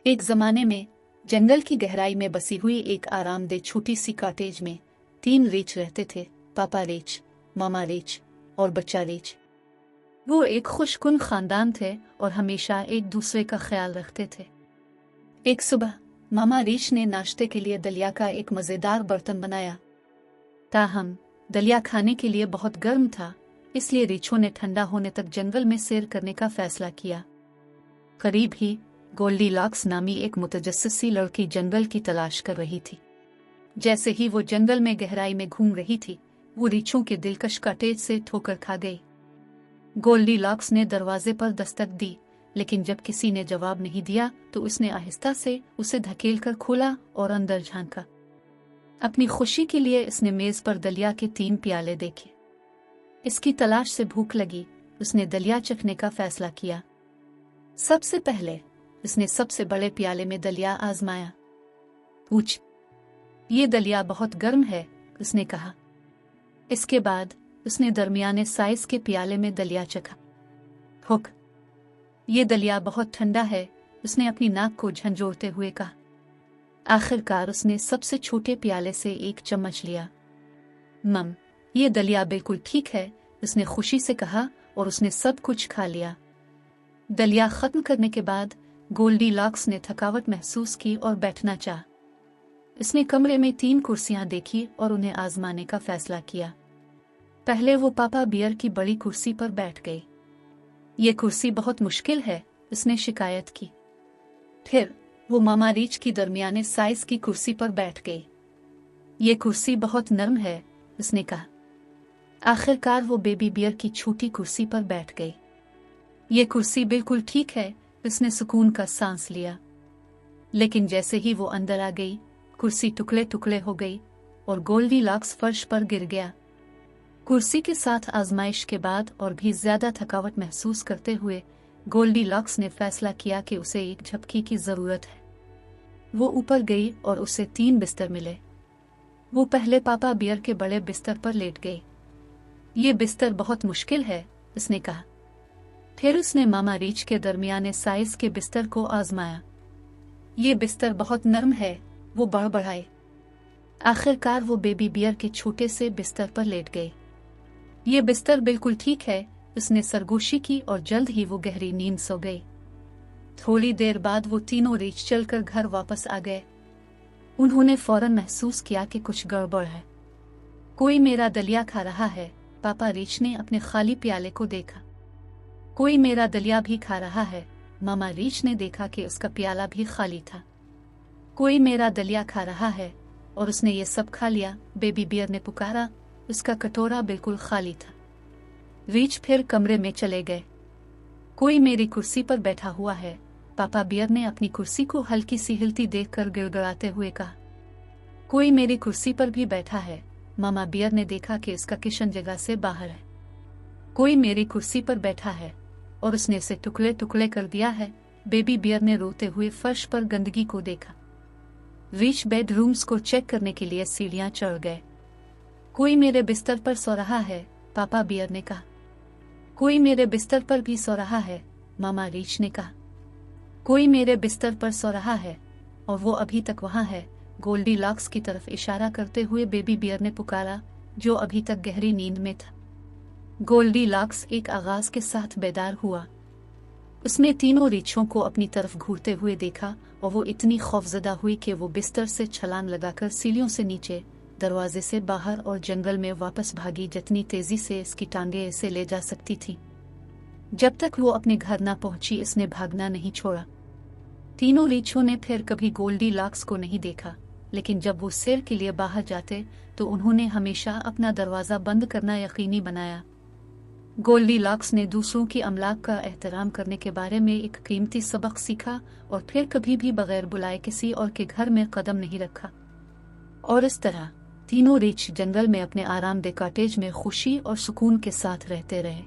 एक जमाने में जंगल की गहराई में बसी हुई एक आरामदेह छोटी सी कॉटेज में 3 रीछ रहते थे। पापा रीछ, मामा रीछ और बच्चा रीछ। वो एक खुशकुन खानदान थे और हमेशा एक दूसरे का ख्याल रखते थे। एक सुबह मामा रीछ ने नाश्ते के लिए दलिया का एक मज़ेदार बर्तन बनाया। ताहम दलिया खाने के लिए बहुत गर्म था, इसलिए रीछों ने ठंडा होने तक जंगल में सैर करने का फैसला किया। करीब ही गोल्डीलॉक्स नामी एक मुतजस्सिस लड़की जंगल की तलाश कर रही थी। जैसे ही वो जंगल में गहराई में घूम रही थी, वो रीछों के दिलकश कॉटेज से ठोकर खा गई। गोल्डीलॉक्स ने दरवाजे पर दस्तक दी, लेकिन जब किसी ने जवाब नहीं दिया तो उसने आहिस्ता से उसे धकेलकर खोला और अंदर झांका। अपनी खुशी के लिए इसने मेज पर दलिया के 3 प्याले देखे। इसकी तलाश से भूख लगी, उसने दलिया चखने का फैसला किया। सबसे पहले उसने सबसे बड़े प्याले में दलिया आजमाया। पूछ, ये दलिया बहुत गर्म है, उसने कहा। इसके बाद उसने दरमियाने साइज के प्याले में दलिया चखा। हुक, ये दलिया बहुत ठंडा है, उसने अपनी नाक को झंझोड़ते हुए कहा। आखिरकार उसने सबसे छोटे प्याले से एक चम्मच लिया। मम, ये दलिया बिल्कुल ठीक है, उसने खुशी से कहा और उसने सब कुछ खा लिया। दलिया खत्म करने के बाद गोल्डीलॉक्स ने थकावट महसूस की और बैठना चाहा। उसने कमरे में 3 कुर्सियां देखी और उन्हें आजमाने का फैसला किया। पहले वो पापा बियर की बड़ी कुर्सी पर बैठ गई। ये कुर्सी बहुत मुश्किल है, उसने शिकायत की। फिर वो मामा रीछ की दरमियाने साइज की कुर्सी पर बैठ गई। ये कुर्सी बहुत नरम है, उसने कहा। आखिरकार वो बेबी बियर की छोटी कुर्सी पर बैठ गई। ये कुर्सी बिल्कुल ठीक है, उसने सुकून का सांस लिया। लेकिन जैसे ही वो अंदर आ गई, कुर्सी टुकड़े टुकड़े हो गई और गोल्डीलॉक्स फर्श पर गिर गया। कुर्सी के साथ आजमाइश के बाद और भी ज्यादा थकावट महसूस करते हुए गोल्डीलॉक्स ने फैसला किया कि उसे एक झपकी की जरूरत है। वो ऊपर गई और उसे 3 बिस्तर मिले। वो पहले पापा बियर के बड़े बिस्तर पर लेट गई। ये बिस्तर बहुत मुश्किल है, उसने कहा। फिर उसने मामा रीछ के दरमियाने साइज के बिस्तर को आजमाया। ये बिस्तर बहुत नरम है, वो बड़बड़ाए। आखिरकार वो बेबी बियर के छोटे से बिस्तर पर लेट गए। ये बिस्तर बिल्कुल ठीक है, उसने सरगोशी की और जल्द ही वो गहरी नींद सो गई। थोड़ी देर बाद वो तीनों रीछ चलकर घर वापस आ गए। उन्होंने फौरन महसूस किया कि कुछ गड़बड़ है। कोई मेरा दलिया खा रहा है, पापा रीछ ने अपने खाली प्याले को देखा। कोई मेरा दलिया भी खा रहा है, मामा रीछ ने देखा कि उसका प्याला भी खाली था। कोई मेरा दलिया खा रहा है और उसने ये सब खा लिया, बेबी बियर ने पुकारा। उसका कटोरा बिल्कुल खाली था। रीछ फिर कमरे में चले गए। कोई मेरी कुर्सी पर बैठा हुआ है, पापा बियर ने अपनी कुर्सी को हल्की सी हिलती देखकर गिड़गिड़ाते हुए कहा। कोई मेरी कुर्सी पर भी बैठा है, मामा बियर ने देखा कि उसका किचन जगह से बाहर है। कोई मेरी कुर्सी पर बैठा है और उसने इसे टुकड़े टुकड़े कर दिया है, बेबी बियर ने रोते हुए फर्श पर गंदगी को देखा। रीछ बेडरूम्स को चेक करने के लिए सीढ़ियां चढ़ गए। कोई मेरे बिस्तर पर सो रहा है, पापा बियर ने कहा। कोई मेरे बिस्तर पर भी सो रहा है, मामा रीछ ने कहा। कोई मेरे बिस्तर पर सो रहा है और वो अभी तक वहां है, गोल्डीलॉक्स की तरफ इशारा करते हुए बेबी बियर ने पुकारा, जो अभी तक गहरी नींद में था। गोल्डीलॉक्स एक आगाज के साथ बेदार हुआ। उसने तीनों रीछों को अपनी तरफ घूरते हुए देखा और वो इतनी खौफजदा हुई कि वो बिस्तर से छलांग लगाकर सीढ़ियों से नीचे, दरवाजे से बाहर और जंगल में वापस भागी जितनी तेजी से इसकी टांगें इसे ले जा सकती थी। जब तक वो अपने घर न पहुंची, इसने भागना नहीं छोड़ा। तीनों रीछों ने फिर कभी गोल्डीलॉक्स को नहीं देखा, लेकिन जब वो सैर के लिए बाहर जाते तो उन्होंने हमेशा अपना दरवाजा बंद करना यकीनी बनाया। गोल्डीलॉक्स ने दूसरों की अमलाक का एहतराम करने के बारे में एक कीमती सबक सीखा और फिर कभी भी बगैर बुलाए किसी और के घर में कदम नहीं रखा। और इस तरह तीनों रीछ जंगल में अपने आरामदेह कॉटेज में खुशी और सुकून के साथ रहते रहे।